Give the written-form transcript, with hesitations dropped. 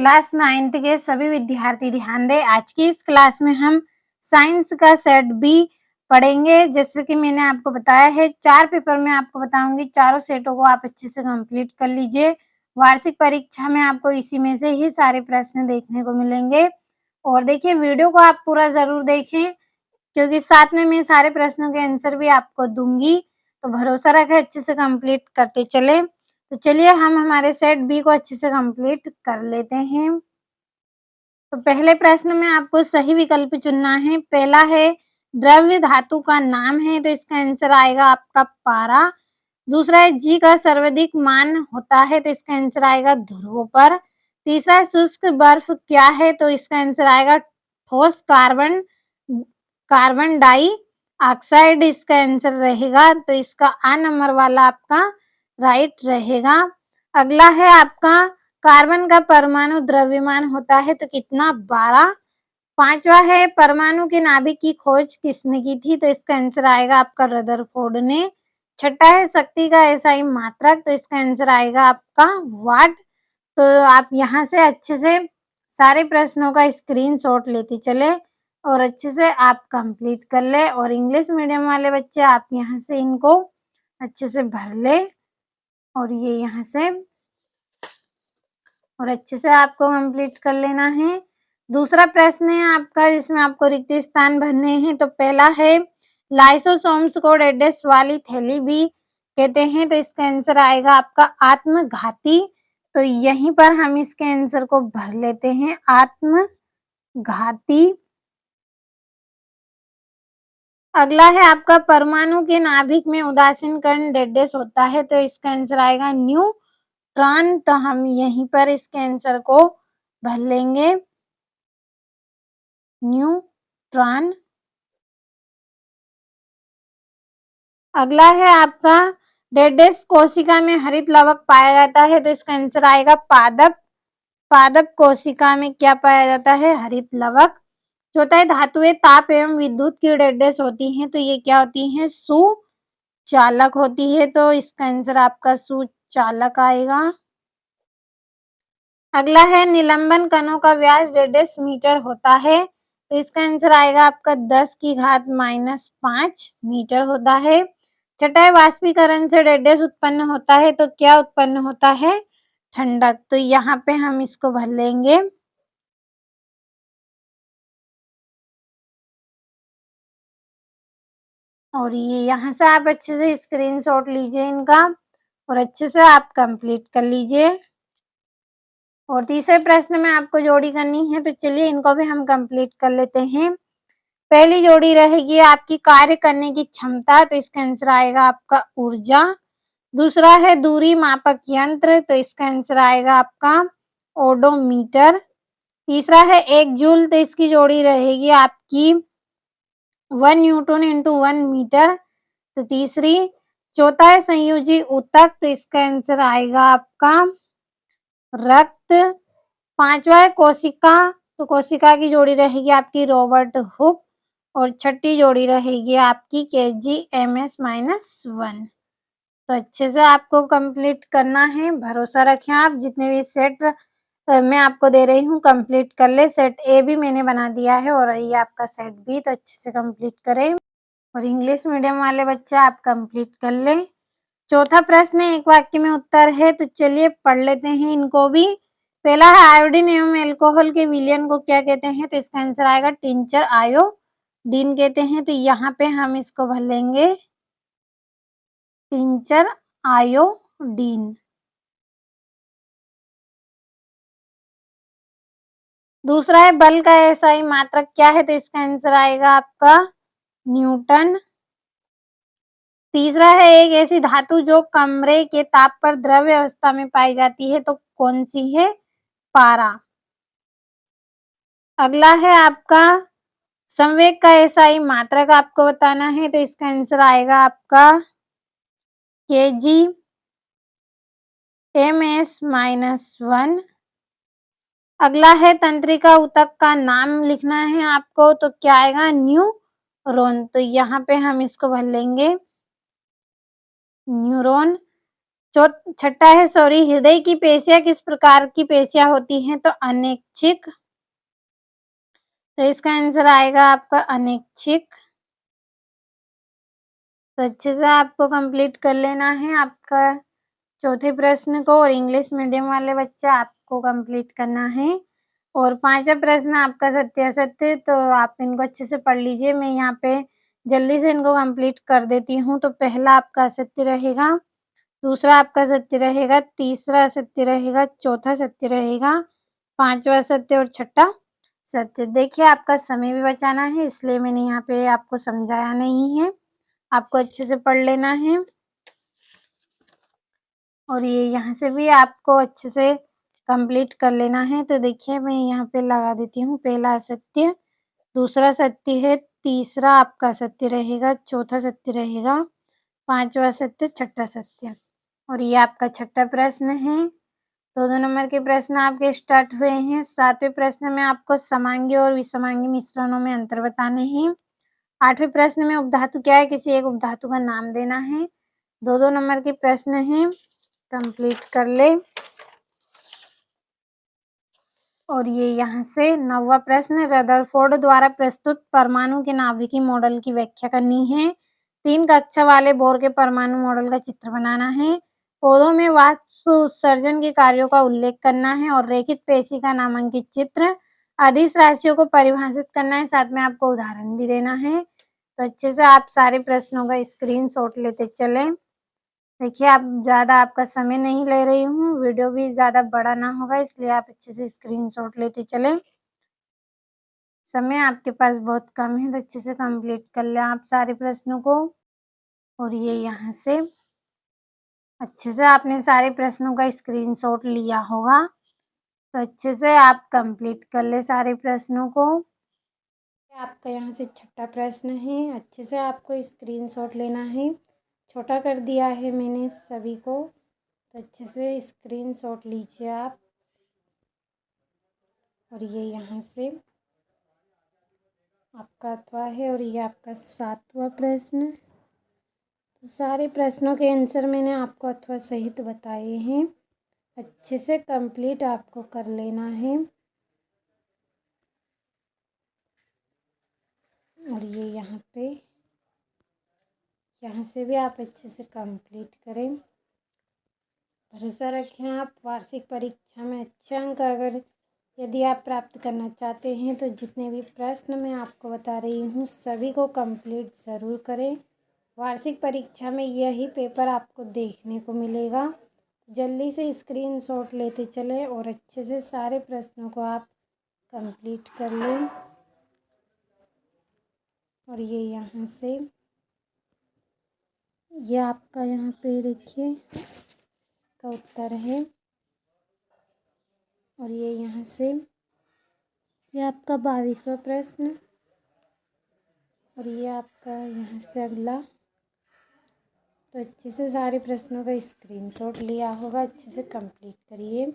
Class 9th के सभी विद्यार्थी ध्यान दें। आज की इस क्लास में हम साइंस का सेट बी पढ़ेंगे। जैसे कि मैंने आपको बताया है 4 पेपर में आपको बताऊंगी, चारों सेटों को आप अच्छे से कंप्लीट कर लीजिए। वार्षिक परीक्षा में आपको इसी में से ही सारे प्रश्न देखने को मिलेंगे। और देखिए, वीडियो को आप पूरा जरूर देखें क्योंकि साथ में मैं सारे प्रश्नों के आंसर भी आपको दूंगी। तो भरोसा रखें, अच्छे से कंप्लीट करते चले। तो चलिए हम हमारे सेट बी को अच्छे से कंप्लीट कर लेते हैं। तो पहले प्रश्न में आपको सही विकल्प चुनना है। पहला है द्रव्य धातु का नाम है, तो इसका आंसर आएगा आपका पारा। दूसरा है जी का सर्वाधिक मान होता है, तो इसका आंसर आएगा ध्रुवों पर। तीसरा है शुष्क बर्फ क्या है, तो इसका आंसर आएगा ठोस कार्बन कार्बन डाई ऑक्साइड इसका आंसर रहेगा। तो इसका आ नंबर वाला आपका राइट रहेगा। अगला है आपका कार्बन का परमाणु द्रव्यमान होता है तो कितना, 12। पांचवा है परमाणु के नाभिक की खोज किसने की थी, तो इसका आंसर आएगा आपका रदरफोर्ड ने। छठा है शक्ति का एसआई मात्रक, तो इसका आंसर आएगा आपका वाट। तो आप यहाँ से अच्छे से सारे प्रश्नों का स्क्रीनशॉट लेते चले और अच्छे से आप कंप्लीट कर ले। और इंग्लिश मीडियम वाले बच्चे आप यहाँ से इनको अच्छे से भर ले और ये यहाँ से और अच्छे से आपको कंप्लीट कर लेना है। दूसरा प्रश्न है आपका जिसमें आपको रिक्त स्थान भरने हैं। तो पहला है लाइसोसोम्स को डेडेस वाली थैली भी कहते हैं, तो इसका आंसर आएगा आपका आत्मघाती। तो यहीं पर हम इसके आंसर को भर लेते हैं, आत्मघाती। अगला है आपका परमाणु के नाभिक में उदासीन कण डेडेस होता है, तो इसका आंसर आएगा न्यूट्रॉन। तो हम यहीं पर इसके आंसर को भर लेंगे, न्यूट्रॉन। अगला है आपका डेडेस कोशिका में हरित लवक पाया जाता है, तो इसका आंसर आएगा पादप। पादप कोशिका में क्या पाया जाता है, हरित लवक। चौथा है धातुएं ताप एवं विद्युत की डेडेस होती हैं, तो ये क्या होती हैं, सुचालक होती है। तो इसका आंसर आपका सुचालक आएगा। अगला है निलंबन कणों का व्यास डेडेस मीटर होता है, तो इसका आंसर आएगा आपका 10⁻⁵ मीटर होता है। छठा है वाष्पीकरण से डेडेस उत्पन्न होता है, तो क्या उत्पन्न होता है, ठंडक। तो यहाँ पे हम इसको भर लेंगे, और ये यहाँ से आप अच्छे से स्क्रीनशॉट लीजिए इनका और अच्छे से आप कंप्लीट कर लीजिए। और तीसरे प्रश्न में आपको जोड़ी करनी है, तो चलिए इनको भी हम कंप्लीट कर लेते हैं। पहली जोड़ी रहेगी आपकी कार्य करने की क्षमता, तो इसका आंसर आएगा आपका ऊर्जा। दूसरा है दूरी मापक यंत्र, तो इसका आंसर आएगा आपका ओडोमीटर। तीसरा है 1 जूल, तो इसकी जोड़ी रहेगी आपकी 1 न्यूटन इंटू 1 मीटर। तो तीसरी। चौथा है संयोजी ऊतक, तो इसका आंसर आएगा आपका रक्त। पांचवा है कोशिका, तो कोशिका की जोड़ी रहेगी आपकी रॉबर्ट हुक। और छठी जोड़ी रहेगी आपकी Kgms-1। तो अच्छे से आपको कंप्लीट करना है, भरोसा रखें आप जितने भी सेट मैं आपको दे रही हूँ कंप्लीट कर ले। सेट ए भी मैंने बना दिया है और ये आपका सेट बी, तो अच्छे से कंप्लीट करें। और इंग्लिश मीडियम वाले बच्चे आप कंप्लीट कर ले। चौथा प्रश्न एक वाक्य में उत्तर है, तो चलिए पढ़ लेते हैं इनको भी। पहला है आयोडीन एवं एल्कोहल के विलयन को क्या कहते हैं, तो इसका आंसर आएगा टिंचर आयोडीन कहते हैं। तो यहाँ पे हम इसको भर लेंगे, टिंचर आयोडीन। दूसरा है बल का एसआई मात्रक क्या है, तो इसका आंसर आएगा आपका न्यूटन। तीसरा है एक ऐसी धातु जो कमरे के ताप पर द्रव्य अवस्था में पाई जाती है, तो कौन सी है, पारा। अगला है आपका संवेग का एसआई मात्रक आपको बताना है, तो इसका आंसर आएगा आपका Kg-ms-1। अगला है तंत्रिका ऊतक का नाम लिखना है आपको, तो क्या आएगा, न्यूरॉन। तो यहाँ पे हम इसको भर लेंगे, न्यूरॉन। छठा है हृदय की पेशियां किस प्रकार की पेशियां होती हैं? तो अनैच्छिक। तो इसका आंसर आएगा आपका अनैच्छिक। तो अच्छे से आपको कंप्लीट कर लेना है आपका चौथे प्रश्न को, और इंग्लिश मीडियम वाले बच्चे आपको कंप्लीट करना है। और पांचवा प्रश्न आपका सत्य असत्य, तो आप इनको अच्छे से पढ़ लीजिए। मैं यहाँ पे जल्दी से इनको कंप्लीट कर देती हूँ। तो पहला आपका असत्य रहेगा, दूसरा आपका सत्य रहेगा, तीसरा सत्य रहेगा, चौथा सत्य रहेगा, पांचवा सत्य और छठा सत्य। देखिए आपका समय भी बचाना है, इसलिए मैंने यहाँ पे आपको समझाया नहीं है, आपको अच्छे से पढ़ लेना है। और ये यहाँ से भी आपको अच्छे से कंप्लीट कर लेना है। तो देखिए मैं यहाँ पे लगा देती हूँ, पहला सत्य, दूसरा सत्य है, तीसरा आपका सत्य रहेगा, चौथा सत्य रहेगा, पांचवा सत्य, छठा सत्य। और ये आपका छठा प्रश्न है। 2-2 नंबर के प्रश्न आपके स्टार्ट हुए हैं। 7वें प्रश्न में आपको समांगी और विषमांगी मिश्रणों में अंतर बताने हैं। 8वें प्रश्न में उपधातु क्या है, किसी एक उपधातु का नाम देना है। 2-2 नंबर के प्रश्न हैं, कंप्लीट कर ले। और ये यहाँ से 9वां प्रश्न, रदरफोर्ड द्वारा प्रस्तुत परमाणु के नाभिकीय मॉडल की व्याख्या करनी है। 3 कक्षा वाले बोर के परमाणु मॉडल का चित्र बनाना है। पौधों में वाष्प उत्सर्जन के कार्यों का उल्लेख करना है और रेखित पेशी का नामांकित चित्र, अदिश राशियों को परिभाषित करना है, साथ में आपको उदाहरण भी देना है। तो अच्छे से आप सारे प्रश्नों का स्क्रीनशॉट लेते चलें। देखिए आप ज़्यादा आपका समय नहीं ले रही हूँ, वीडियो भी ज़्यादा बड़ा ना होगा, इसलिए आप अच्छे से स्क्रीनशॉट लेते चलें। समय आपके पास बहुत कम है, तो अच्छे से कंप्लीट कर लें आप सारे प्रश्नों को। और ये यहाँ से अच्छे से आपने सारे प्रश्नों का स्क्रीनशॉट लिया होगा, तो अच्छे से आप कंप्लीट कर ले सारे प्रश्नों को। आपका यहाँ से छठा प्रश्न है, अच्छे से आपको स्क्रीनशॉट लेना है। छोटा कर दिया है मैंने सभी को, तो अच्छे से स्क्रीनशॉट लीजिए आप। और ये यहाँ से आपका अथवा है, और ये आपका 7वां प्रश्न। तो सारे प्रश्नों के आंसर मैंने आपको अथवा सहित बताए हैं, अच्छे से कंप्लीट आपको कर लेना है। और ये यहाँ पे यहाँ से भी आप अच्छे से कंप्लीट करें। भरोसा रखें आप वार्षिक परीक्षा में अच्छे अंक अगर यदि आप प्राप्त करना चाहते हैं, तो जितने भी प्रश्न मैं आपको बता रही हूँ सभी को कंप्लीट ज़रूर करें। वार्षिक परीक्षा में यही पेपर आपको देखने को मिलेगा। जल्दी से स्क्रीनशॉट लेते चलें और अच्छे से सारे प्रश्नों को आप कंप्लीट कर लें। और ये यहाँ से ये आपका यहाँ पे देखिए का उत्तर है। और ये यहाँ से ये आपका 22वां प्रश्न। और ये आपका यहाँ से अगला। तो अच्छे से सारे प्रश्नों का स्क्रीनशॉट लिया होगा, अच्छे से कंप्लीट करिए।